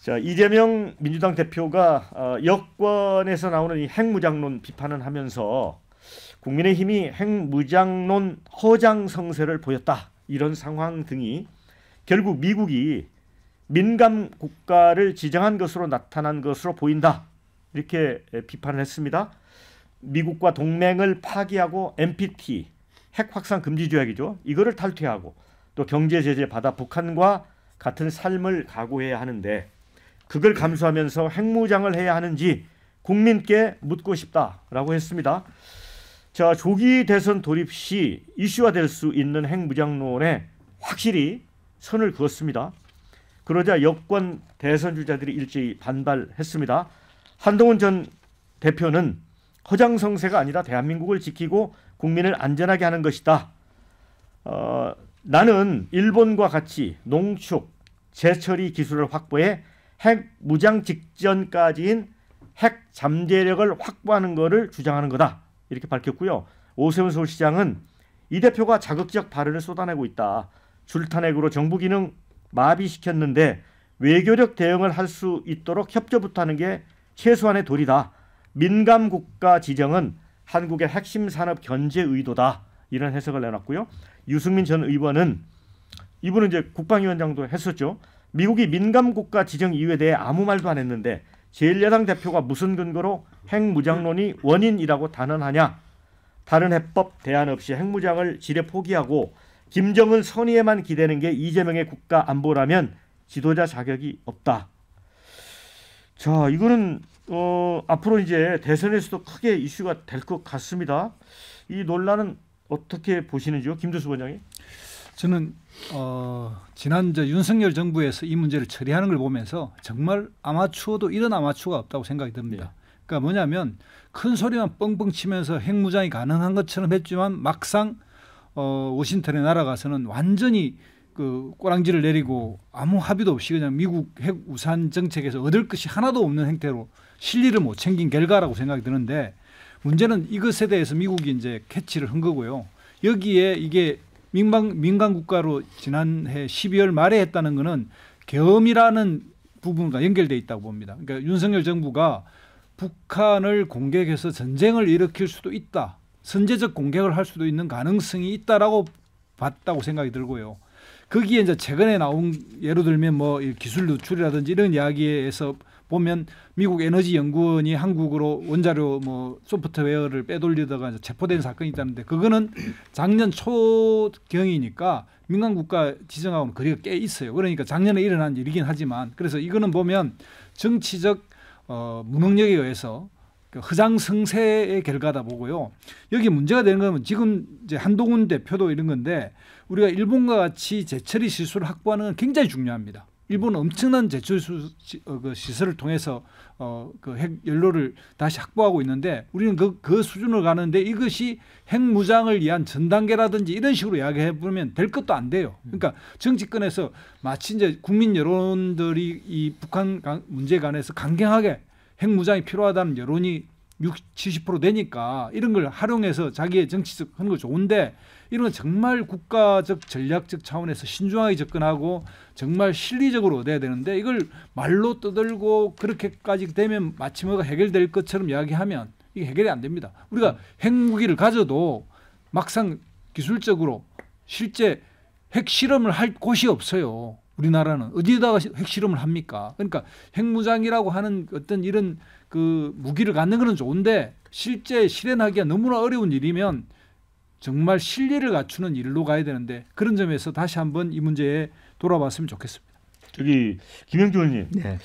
자, 이재명 민주당 대표가 여권에서 나오는 이 핵무장론 비판을 하면서 국민의힘이 핵무장론 허장성세를 보였다. 이런 상황 등이 결국 미국이 민감 국가를 지정한 것으로 나타난 것으로 보인다. 이렇게 비판을 했습니다. 미국과 동맹을 파기하고 NPT, 핵 확산 금지 조약이죠. 이거를 탈퇴하고 또 경제 제재 받아 북한과 같은 삶을 각오해야 하는데 그걸 감수하면서 핵무장을 해야 하는지 국민께 묻고 싶다라고 했습니다. 자, 조기 대선 돌입 시 이슈화 될 수 있는 핵무장론에 확실히 선을 그었습니다. 그러자 여권 대선 주자들이 일제히 반발했습니다. 한동훈 전 대표는 허장성세가 아니라 대한민국을 지키고 국민을 안전하게 하는 것이다. 나는 일본과 같이 농축, 재처리 기술을 확보해 핵 무장 직전까지인 핵 잠재력을 확보하는 것을 주장하는 거다. 이렇게 밝혔고요. 오세훈 서울시장은 이 대표가 자극적 발언을 쏟아내고 있다. 줄탄핵으로 정부 기능 마비시켰는데 외교력 대응을 할 수 있도록 협조부터 하는 게 최소한의 도리다. 민감 국가 지정은 한국의 핵심 산업 견제 의도다. 이런 해석을 내놨고요. 유승민 전 의원은 이분은 이제 국방위원장도 했었죠. 미국이 민감 국가 지정 이유에 대해 아무 말도 안 했는데 제1야당 대표가 무슨 근거로 핵무장론이 원인이라고 단언하냐. 다른 해법 대안 없이 핵무장을 지레 포기하고 김정은 선의에만 기대는 게 이재명의 국가 안보라면 지도자 자격이 없다. 자, 이거는 앞으로 이제 대선에서도 크게 이슈가 될 것 같습니다. 이 논란은 어떻게 보시는지요, 김두수 원장님? 저는 지난 윤석열 정부에서 이 문제를 처리하는 걸 보면서 정말 아마추어도 이런 아마추어가 없다고 생각이 듭니다. 그러니까 뭐냐면 큰 소리만 뻥뻥 치면서 핵무장이 가능한 것처럼 했지만 막상 워싱턴에 날아가서는 완전히 그 꼬랑지를 내리고 아무 합의도 없이 그냥 미국 핵 우산 정책에서 얻을 것이 하나도 없는 행태로 실리를 못 챙긴 결과라고 생각이 드는데 문제는 이것에 대해서 미국이 이제 캐치를 한 거고요. 여기에 이게 민간 국가로 지난해 12월 말에 했다는 것은 계엄이라는 부분과 연결되어 있다고 봅니다. 그러니까 윤석열 정부가 북한을 공격해서 전쟁을 일으킬 수도 있다. 선제적 공격을 할 수도 있는 가능성이 있다라고 봤다고 생각이 들고요. 거기에 이제 최근에 나온 예로 들면 뭐 기술 누출이라든지 이런 이야기에서 보면 미국 에너지연구원이 한국으로 원자료 뭐 소프트웨어를 빼돌리다가 체포된 사건이 있다는데 그거는 작년 초경이니까 민간 국가 지정하고는 거리가 꽤 있어요. 그러니까 작년에 일어난 일이긴 하지만 그래서 이거는 보면 정치적 무능력에 의해서 허장성세의 결과다 보고요. 여기 문제가 되는 건 지금 이제 한동훈 대표도 이런 건데 우리가 일본과 같이 재처리 시설을 확보하는 건 굉장히 중요합니다. 일본은 엄청난 제철 시설을 통해서 그 핵 연료를 다시 확보하고 있는데 우리는 그 수준으로 가는데 이것이 핵무장을 위한 전 단계라든지 이런 식으로 이야기해 보면 될 것도 안 돼요. 그러니까 정치권에서 마치 이제 국민 여론들이 이 북한 문제에 관해서 강경하게 핵무장이 필요하다는 여론이 60, 70% 되니까 이런 걸 활용해서 자기의 정치적 하는 거 좋은데 이런 건 정말 국가적 전략적 차원에서 신중하게 접근하고 정말 실리적으로 얻어야 되는데 이걸 말로 떠들고 그렇게까지 되면 마치 뭐가 해결될 것처럼 이야기하면 이게 해결이 안 됩니다. 우리가 핵무기를 가져도 막상 기술적으로 실제 핵실험을 할 곳이 없어요. 우리나라는 어디에다가 핵실험을 합니까? 그러니까 핵무장이라고 하는 어떤 이런 그 무기를 갖는 건 좋은데 실제 실현하기가 너무나 어려운 일이면 정말 실리를 갖추는 일로 가야 되는데 그런 점에서 다시 한번 이 문제에 돌아봤으면 좋겠습니다. 저기 김영주 의원님. 네.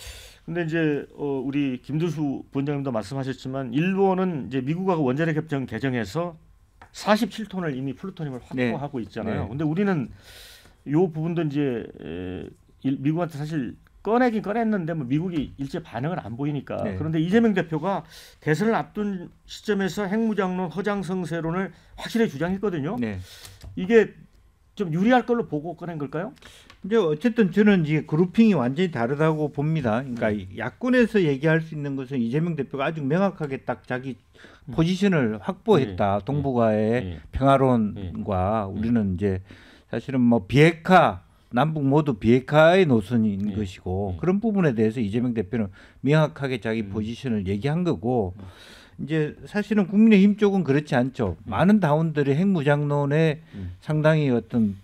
근데 이제 우리 김두수 부원장님도 말씀하셨지만 일본은 이제 미국하고 원자력 협정 개정해서 47톤을 이미 플루토늄을 확보하고 있잖아요. 네. 근데 우리는 요 부분도 이제 미국한테 사실 꺼내긴 꺼냈는데 뭐 미국이 일제 반응을 안 보이니까. 네. 그런데 이재명 대표가 대선을 앞둔 시점에서 핵무장론, 허장성세론을 확실히 주장했거든요. 네. 이게 좀 유리할 걸로 보고 꺼낸 걸까요? 이제 어쨌든 저는 이제 그룹핑이 완전히 다르다고 봅니다. 그러니까 야권에서 얘기할 수 있는 것은 이재명 대표가 아주 명확하게 딱 자기 포지션을 확보했다. 동북아의 평화론과 우리는 이제 사실은 뭐 비핵화 남북 모두 비핵화의 노선인 예. 것이고 예. 그런 부분에 대해서 이재명 대표는 명확하게 자기 포지션을 얘기한 거고 이제 사실은 국민의힘 쪽은 그렇지 않죠. 많은 당원들이 핵무장론에 상당히 어떤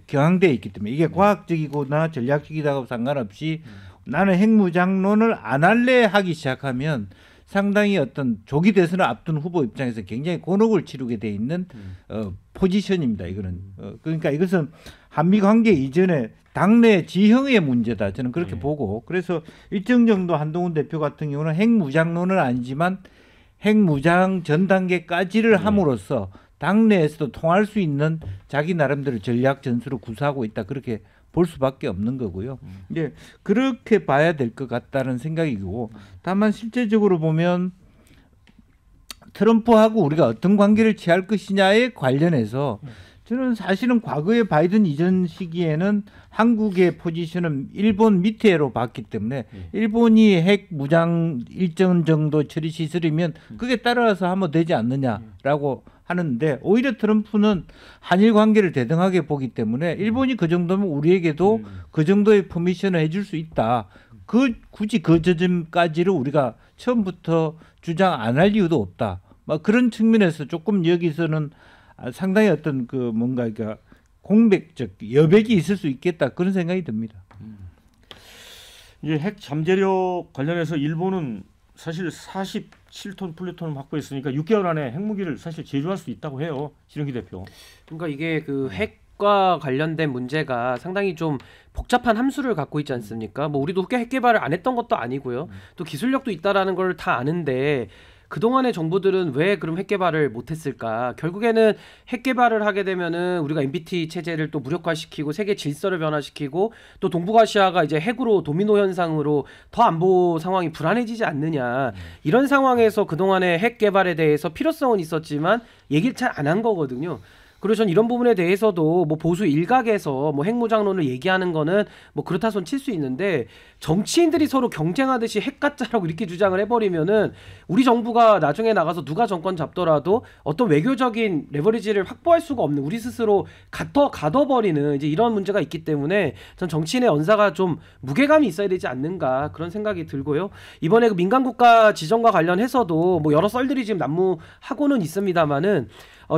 경항되어 있기 때문에 이게 과학적이거나 전략적이다고 상관없이 나는 핵무장론을 안 할래 하기 시작하면 상당히 어떤 조기 대선을 앞둔 후보 입장에서 굉장히 곤혹을 치르게 돼 있는 포지션입니다. 이거는 그러니까 이것은 한미 관계 이전에 당내 지형의 문제다. 저는 그렇게 보고 그래서 일정 정도 한동훈 대표 같은 경우는 핵무장론은 아니지만 핵무장 전 단계까지를 함으로써 당내에서도 통할 수 있는 자기 나름대로 전략 전술을 구사하고 있다. 그렇게 볼 수밖에 없는 거고요. 이제 그렇게 봐야 될 것 같다는 생각이고 다만 실제적으로 보면 트럼프하고 우리가 어떤 관계를 취할 것이냐에 관련해서 저는 사실은 과거에 바이든 이전 시기에는 한국의 포지션은 일본 밑에로 봤기 때문에 일본이 핵 무장 일정 정도 처리 시설이면 그게 따라서 하면 되지 않느냐라고 하는데 오히려 트럼프는 한일 관계를 대등하게 보기 때문에 일본이 그 정도면 우리에게도 그 정도의 퍼미션을 해줄 수 있다. 굳이 그 지점까지를 우리가 처음부터 주장 안 할 이유도 없다. 막 그런 측면에서 조금 여기서는 상당히 어떤 그 뭔가 그러니까 공백적 여백이 있을 수 있겠다 그런 생각이 듭니다. 이제 핵 잠재력 관련해서 일본은 사실 47톤 플루토늄 확보했으니까 6개월 안에 핵무기를 사실 제조할 수 있다고 해요. 신영기 대표. 그러니까 이게 그 핵과 관련된 문제가 상당히 좀 복잡한 함수를 갖고 있지 않습니까? 뭐 우리도 핵 개발을 안 했던 것도 아니고요. 또 기술력도 있다라는 걸 다 아는데 그동안의 정부들은 왜 그럼 핵 개발을 못했을까? 결국에는 핵 개발을 하게 되면은 우리가 NPT 체제를 또 무력화시키고 세계 질서를 변화시키고 또 동북아시아가 이제 핵으로 도미노 현상으로 더 안보 상황이 불안해지지 않느냐. 이런 상황에서 그동안의 핵 개발에 대해서 필요성은 있었지만 얘기를 잘 안 한 거거든요. 그리고 전 이런 부분에 대해서도 뭐 보수 일각에서 뭐 핵무장론을 얘기하는 거는 뭐 그렇다 손 칠 수 있는데 정치인들이 서로 경쟁하듯이 핵가짜라고 이렇게 주장을 해버리면은 우리 정부가 나중에 나가서 누가 정권 잡더라도 어떤 외교적인 레버리지를 확보할 수가 없는 우리 스스로 가둬버리는 이제 이런 문제가 있기 때문에 전 정치인의 언사가 좀 무게감이 있어야 되지 않는가 그런 생각이 들고요. 이번에 그 민간국가 지정과 관련해서도 뭐 여러 썰들이 지금 난무하고는 있습니다만은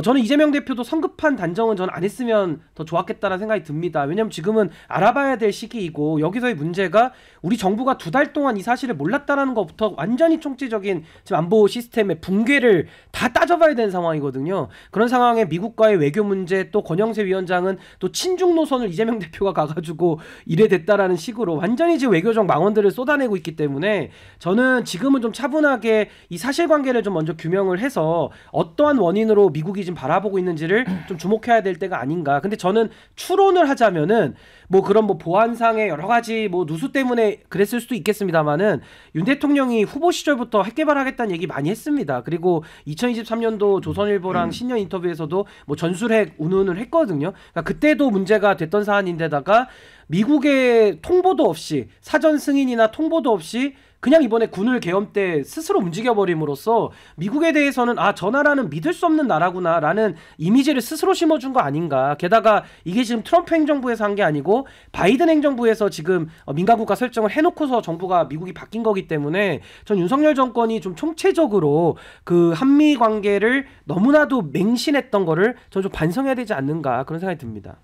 저는 이재명 대표도 성급한 단정은 저는 안 했으면 더 좋았겠다는 생각이 듭니다. 왜냐하면 지금은 알아봐야 될 시기이고 여기서의 문제가 우리 정부가 2달 동안 이 사실을 몰랐다라는 것부터 완전히 총체적인 지금 안보 시스템의 붕괴를 다 따져봐야 되는 상황이거든요. 그런 상황에 미국과의 외교 문제 또 권영세 위원장은 또 친중 노선을 이재명 대표가 가가지고 이래 됐다라는 식으로 완전히 지금 외교적 망언들을 쏟아내고 있기 때문에 저는 지금은 좀 차분하게 이 사실관계를 좀 먼저 규명을 해서 어떠한 원인으로 미국이 지금 바라보고 있는지를 좀 주목해야 될 때가 아닌가. 근데 저는 추론을 하자면은 뭐 그런 뭐 보안상의 여러 가지 뭐 누수 때문에 그랬을 수도 있겠습니다만은 윤 대통령이 후보 시절부터 핵 개발하겠다는 얘기 많이 했습니다. 그리고 2023년도 조선일보랑 신년 인터뷰에서도 뭐 전술핵 운운을 했거든요. 그러니까 그때도 문제가 됐던 사안인데다가 미국의 통보도 없이 사전 승인이나 통보도 없이 그냥 이번에 군을 계엄 때 스스로 움직여버림으로써 미국에 대해서는 저 나라는 믿을 수 없는 나라구나라는 이미지를 스스로 심어준 거 아닌가. 게다가 이게 지금 트럼프 행정부에서 한 게 아니고 바이든 행정부에서 지금 민간국가 설정을 해놓고서 정부가 미국이 바뀐 거기 때문에 전 윤석열 정권이 좀 총체적으로 그 한미 관계를 너무나도 맹신했던 거를 저는 좀 반성해야 되지 않는가 그런 생각이 듭니다.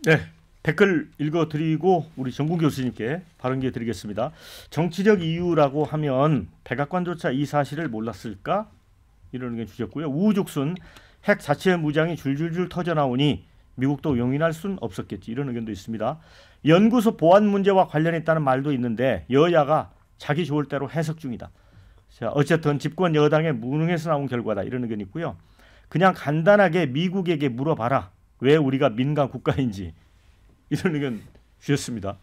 네. 댓글 읽어드리고 우리 정국 교수님께 발언 기회 드리겠습니다. 정치적 이유라고 하면 백악관조차 이 사실을 몰랐을까? 이런 의견 주셨고요. 우후죽순 핵 자체 무장이 줄줄줄 터져나오니 미국도 용인할 순 없었겠지. 이런 의견도 있습니다. 연구소 보안 문제와 관련했다는 말도 있는데 여야가 자기 좋을 대로 해석 중이다. 자, 어쨌든 집권 여당의 무능해서 나온 결과다. 이런 의견이 있고요. 그냥 간단하게 미국에게 물어봐라. 왜 우리가 민간 국가인지. 이런 의견 주셨습니다.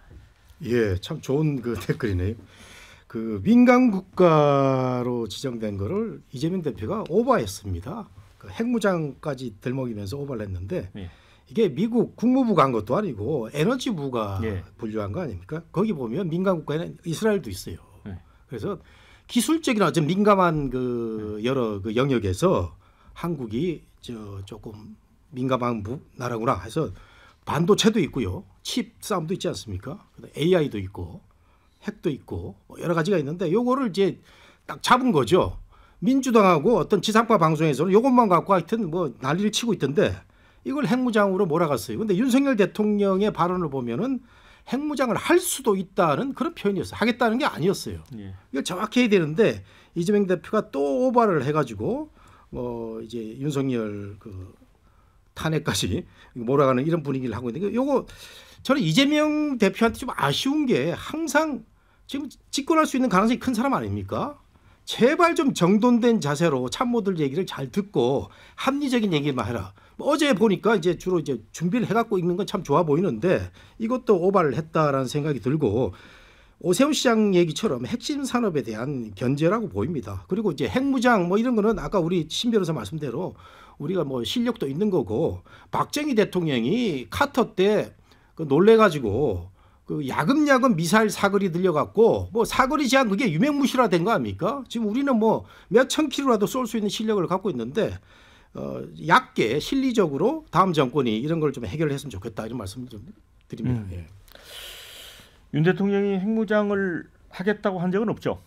예, 참 좋은 그 댓글이네요. 그 민간 국가로 지정된 거를 이재명 대표가 오버했습니다. 그 핵무장까지 들먹이면서 오버를 했는데 이게 미국 국무부가 한 것도 아니고 에너지부가 분류한 거 아닙니까? 거기 보면 민간 국가에는 이스라엘도 있어요. 그래서 기술적이나 좀 민감한 그 여러 그 영역에서 한국이 조금 민감한 나라구나 해서 반도체도 있고요. 칩 싸움도 있지 않습니까? AI도 있고 핵도 있고 뭐 여러 가지가 있는데 요거를 이제 딱 잡은 거죠. 민주당하고 어떤 지상파 방송에서는 요것만 갖고 하여튼 뭐 난리를 치고 있던데 이걸 핵무장으로 몰아갔어요. 근데 윤석열 대통령의 발언을 보면은 핵무장을 할 수도 있다는 그런 표현이었어요. 하겠다는 게 아니었어요. 예. 이걸 정확히 해야 되는데 이재명 대표가 또 오바를 해가지고 이제 윤석열 그 탄핵까지 몰아가는 이런 분위기를 하고 있는데 요거 저는 이재명 대표한테 좀 아쉬운 게 항상 지금 집권할 수 있는 가능성이 큰 사람 아닙니까? 제발 좀 정돈된 자세로 참모들 얘기를 잘 듣고 합리적인 얘기만 해라. 어제 보니까 이제 주로 이제 준비를 해갖고 있는 건 참 좋아 보이는데 이것도 오바를 했다라는 생각이 들고 오세훈 시장 얘기처럼 핵심 산업에 대한 견제라고 보입니다. 그리고 이제 핵무장 뭐 이런 거는 아까 우리 신 변호사 말씀대로 우리가 뭐 실력도 있는 거고 박정희 대통령이 카터 때 그 놀래가지고 그 야금야금 미사일 사거리 들려갖고 뭐 사거리 제한 그게 유명무실화된 거 아닙니까? 지금 우리는 뭐 몇천 킬로라도 쏠 수 있는 실력을 갖고 있는데 얕게 실리적으로 다음 정권이 이런 걸 좀 해결했으면 좋겠다 이런 말씀을 좀 드립니다. 예. 윤 대통령이 핵무장을 하겠다고 한 적은 없죠.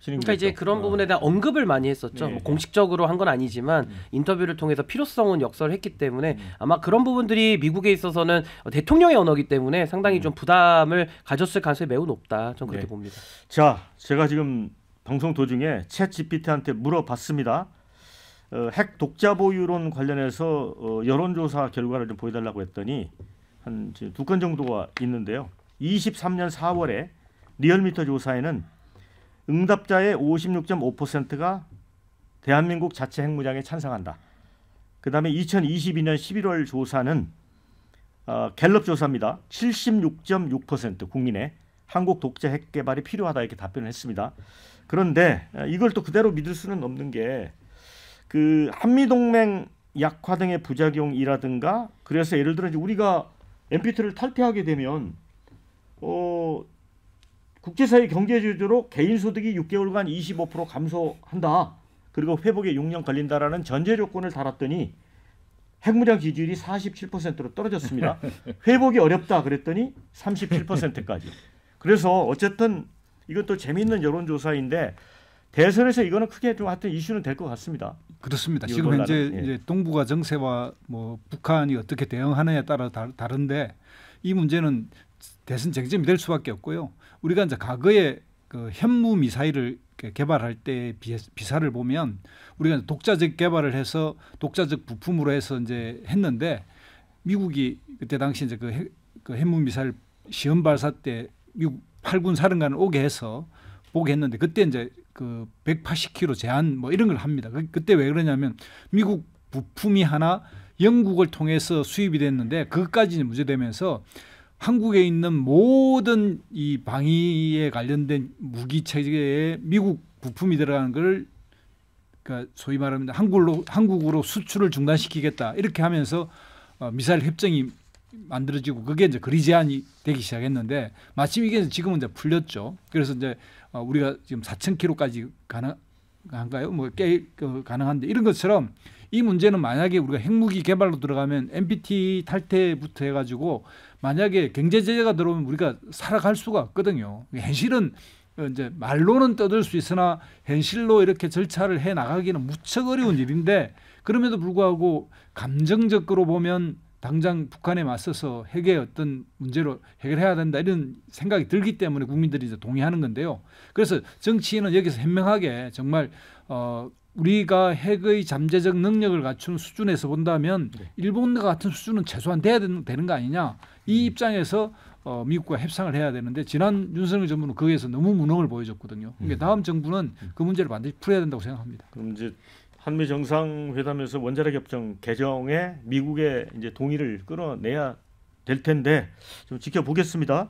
그러니까 이제 그런 부분에 대한 언급을 많이 했었죠. 네. 뭐 공식적으로 한 건 아니지만 인터뷰를 통해서 필요성은 역설했기 때문에 아마 그런 부분들이 미국에 있어서는 대통령의 언어이기 때문에 상당히 좀 부담을 가졌을 가능성이 매우 높다. 저는 그렇게 네. 봅니다. 자, 제가 지금 방송 도중에 챗 GPT한테 물어봤습니다. 핵 독자 보유론 관련해서 여론조사 결과를 좀 보여달라고 했더니 한 두 건 정도가 있는데요. 23년 4월에 리얼미터 조사에는 응답자의 56.5%가 대한민국 자체 핵무장에 찬성한다. 그다음에 2022년 11월 조사는 갤럽 조사입니다. 76.6% 국민의 한국 독자 핵 개발이 필요하다 이렇게 답변을 했습니다. 그런데 이걸 또 그대로 믿을 수는 없는 게 그 한미동맹 약화 등의 부작용이라든가 그래서 예를 들어 우리가 NPT를 탈퇴하게 되면 국제사회 경제 제재로 개인 소득이 6개월간 25% 감소한다. 그리고 회복에 6년 걸린다라는 전제 조건을 달았더니 핵무장 지지율이 47%로 떨어졌습니다. 회복이 어렵다 그랬더니 37%까지. 그래서 어쨌든 이건 또 재미있는 여론조사인데 대선에서 이거는 크게 좀 하여튼 이슈는 될 것 같습니다. 그렇습니다. 지금 현재 예. 이제 동북아 정세와 뭐 북한이 어떻게 대응하느냐에 따라 다른데 이 문제는 대선 쟁점이 될 수밖에 없고요. 우리가 이제 과거에 그 현무 미사일을 개발할 때 비사를 보면 우리가 독자적 개발을 해서 독자적 부품으로 해서 이제 했는데 미국이 그때 당시 이제 그 현무 미사일 시험 발사 때 미국 8군 사령관을 오게 해서 보게 했는데 그때 이제 그 180km 제한 뭐 이런 걸 합니다. 그때 왜 그러냐면 미국 부품이 하나 영국을 통해서 수입이 됐는데 그것까지 문제되면서 한국에 있는 모든 이 방위에 관련된 무기 체계에 미국 부품이 들어가는 걸 그러니까 소위 말하면 한국으로 수출을 중단시키겠다 이렇게 하면서 미사일 협정이 만들어지고 그게 이제 거리 제한이 되기 시작했는데 마침 이게 지금은 이제 풀렸죠. 그래서 이제 우리가 지금 4,000km까지 가능한가요? 뭐 가능한데 이런 것처럼 이 문제는 만약에 우리가 핵무기 개발로 들어가면 NPT 탈퇴부터 해가지고 만약에 경제 제재가 들어오면 우리가 살아갈 수가 없거든요. 현실은 이제 말로는 떠들 수 있으나 현실로 이렇게 절차를 해 나가기는 무척 어려운 일인데 그럼에도 불구하고 감정적으로 보면 당장 북한에 맞서서 핵의 어떤 문제로 해결해야 된다 이런 생각이 들기 때문에 국민들이 이제 동의하는 건데요. 그래서 정치인은 여기서 현명하게 정말 우리가 핵의 잠재적 능력을 갖춘 수준에서 본다면 일본과 같은 수준은 최소한 돼야 되는 거 아니냐. 이 입장에서 미국과 협상을 해야 되는데 지난 윤석열 정부는 거기에서 너무 무능을 보여줬거든요. 그러니까 다음 정부는 그 문제를 반드시 풀어야 된다고 생각합니다. 그럼 이제 한미 정상회담에서 원자력 협정 개정에 미국의 이제 동의를 끌어내야 될 텐데 좀 지켜보겠습니다.